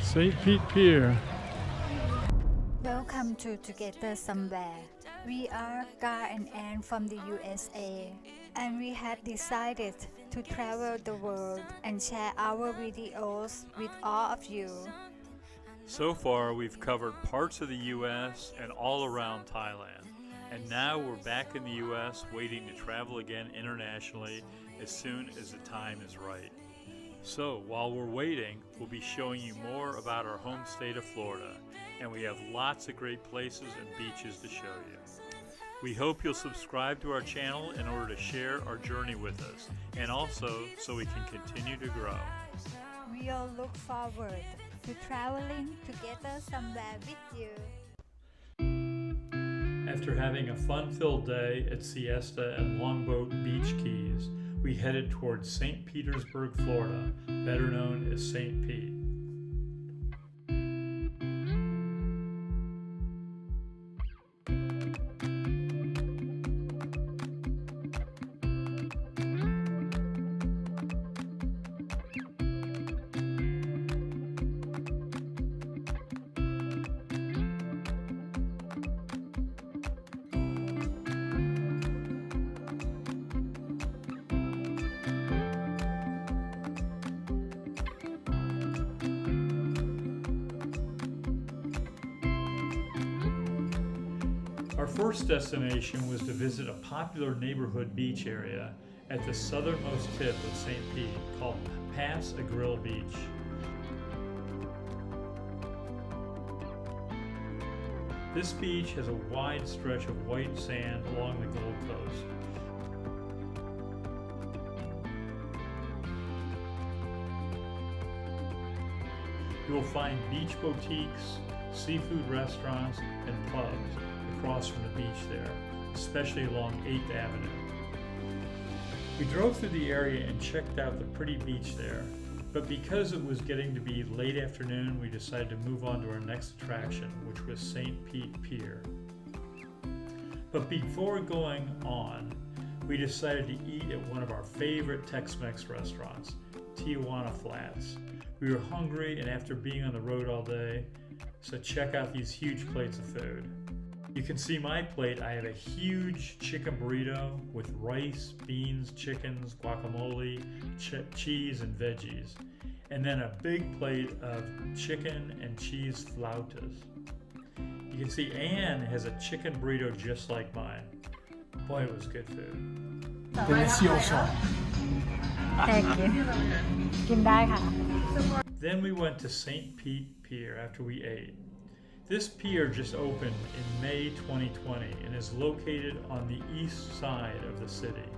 St. Pete Pier. Welcome to Together Somewhere. We are Gar and Ann from the USA, and we have decided to travel the world and share our videos with all of you. So far, we've covered parts of the U.S. and all around Thailand. And now we're back in the U.S. waiting to travel again internationally as soon as the time is right. So while we're waiting, we'll be showing you more about our home state of Florida. And we have lots of great places and beaches to show you. We hope you'll subscribe to our channel in order to share our journey with us, and also so we can continue to grow. We all look forward to traveling together somewhere with you. After having a fun-filled day at Siesta and Longboat Beach Keys, we headed towards St. Petersburg, Florida, better known as St. Pete. Our first destination was to visit a popular neighborhood beach area at the southernmost tip of St. Pete called Pass Agril Beach. This beach has a wide stretch of white sand along the Gold Coast. You will find beach boutiques, seafood restaurants, and pubs across from the beach there, especially along 8th Avenue. We drove through the area and checked out the pretty beach there, but because it was getting to be late afternoon, we decided to move on to our next attraction, which was St. Pete Pier. But before going on, we decided to eat at one of our favorite Tex-Mex restaurants, Tijuana Flats. We were hungry, and after being on the road all day, so check out these huge plates of food. You can see my plate. I have a huge chicken burrito with rice, beans, chickens, guacamole, cheese, and veggies. And then a big plate of chicken and cheese flautas. You can see Ann has a chicken burrito just like mine. Boy, it was good food. Delicioso. Thank you. กินได้ค่ะ Then we went to St. Pete Pier after we ate. This pier just opened in May 2020 and is located on the east side of the city.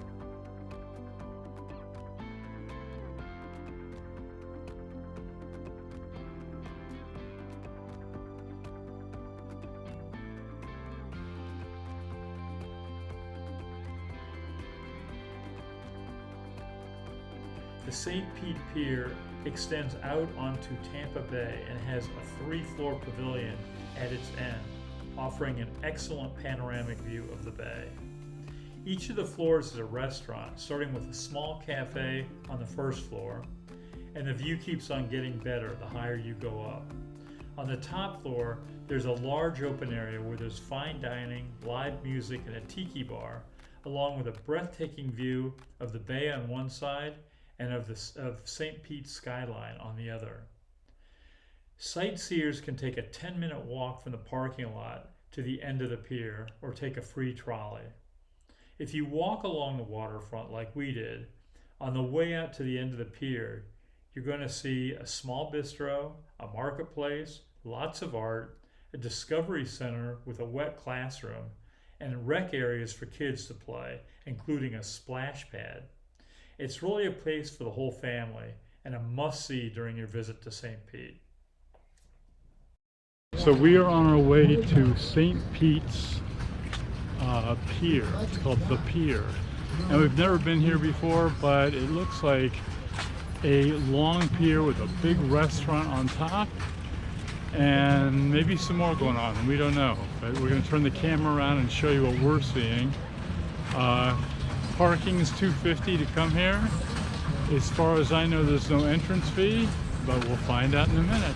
The St. Pete Pier extends out onto Tampa Bay and has a 3-floor pavilion at its end, offering an excellent panoramic view of the bay. Each of the floors is a restaurant, starting with a small cafe on the first floor, and the view keeps on getting better the higher you go up. On the top floor, there's a large open area where there's fine dining, live music, and a tiki bar, along with a breathtaking view of the bay on one side and of St. Pete's skyline on the other. Sightseers can take a 10-minute walk from the parking lot to the end of the pier or take a free trolley. If you walk along the waterfront like we did, on the way out to the end of the pier, you're going to see a small bistro, a marketplace, lots of art, a discovery center with a wet classroom, and rec areas for kids to play, including a splash pad. It's really a place for the whole family and a must-see during your visit to St. Pete. So we are on our way to St. Pete's Pier. It's called the Pier. And we've never been here before, but it looks like a long pier with a big restaurant on top and maybe some more going on. We don't know, but we're going to turn the camera around and show you what we're seeing. Parking is $2.50 to come here. As far as I know, there's no entrance fee, but we'll find out in a minute.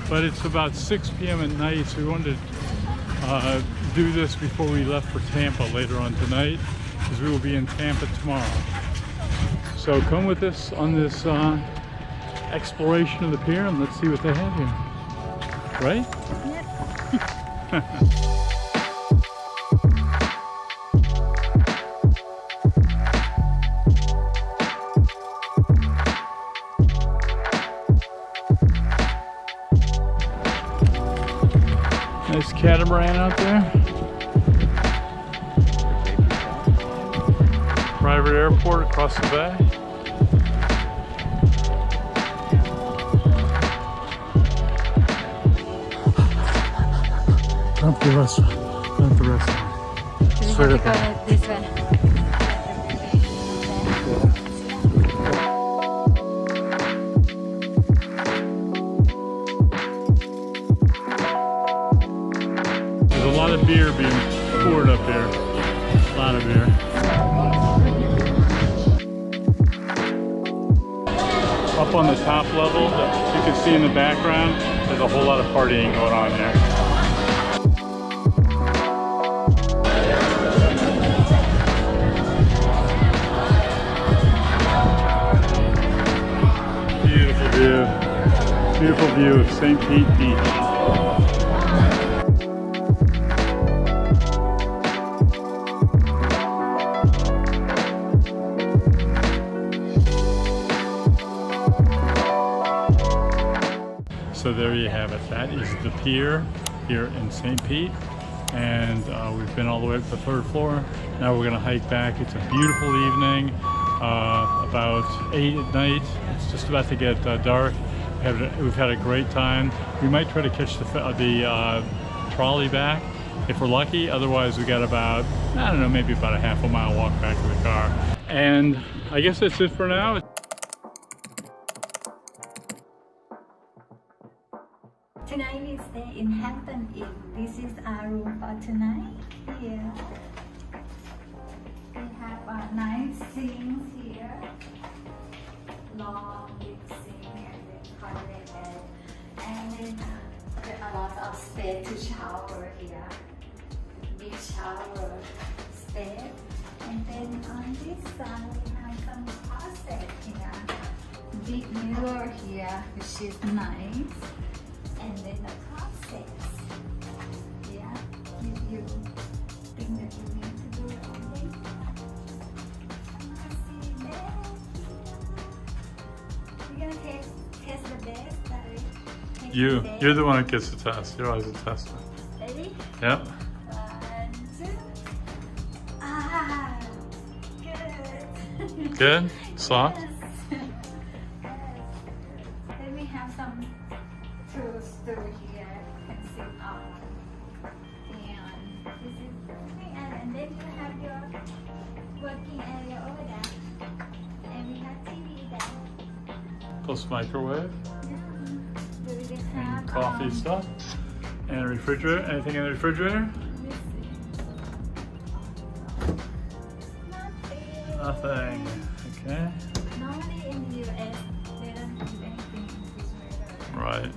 But it's about 6 p.m. at night, so we wanted to do this before we left for Tampa later on tonight, because we will be in Tampa tomorrow. So come with us on this exploration of the pier, and let's see what they have here. Right? Yep. Nice catamaran out there. Private airport across the bay. Come to the restaurant. Come to the restaurant. Straight up there. This way. There's a lot of beer being poured up here. A lot of beer. Up on the top level, that you can see in the background, there's a whole lot of partying going on there. Beautiful view. Beautiful view of St. Pete Beach. So there you have it. That is the pier here in St. Pete. And we've been all the way up to the 3rd floor. Now we're gonna hike back. It's a beautiful evening, about 8 at night. It's just about to get dark. We've had a great time. We might try to catch the trolley back if we're lucky. Otherwise we got about, I don't know, maybe about a half a mile walk back to the car. And I guess that's it for now. Tonight we stay in Hampton Inn. This is our room for tonight. Here we have a nice sink here, long big sink, and then toilet bed, and then there are lots of space to shower here. Big shower space, and then on this side we have some closet here. Big mirror here, which is nice. And then the process, yeah, if you think that you need to do something. We're gonna test the best, right? You're the one that gets the test. You're always a tester. Ready? Yep. 1, 2. Ah, good. Good? Soft? Yes. Yes. Then we have some tools through here and sit on. And this is okay. And then you have your working area over there. And we have TV there. Plus microwave. Yeah. Do we just have And coffee stuff. And a refrigerator. Anything in the refrigerator? Let's see. Nothing. Okay. Normally in the US, they don't have anything in the refrigerator. Right.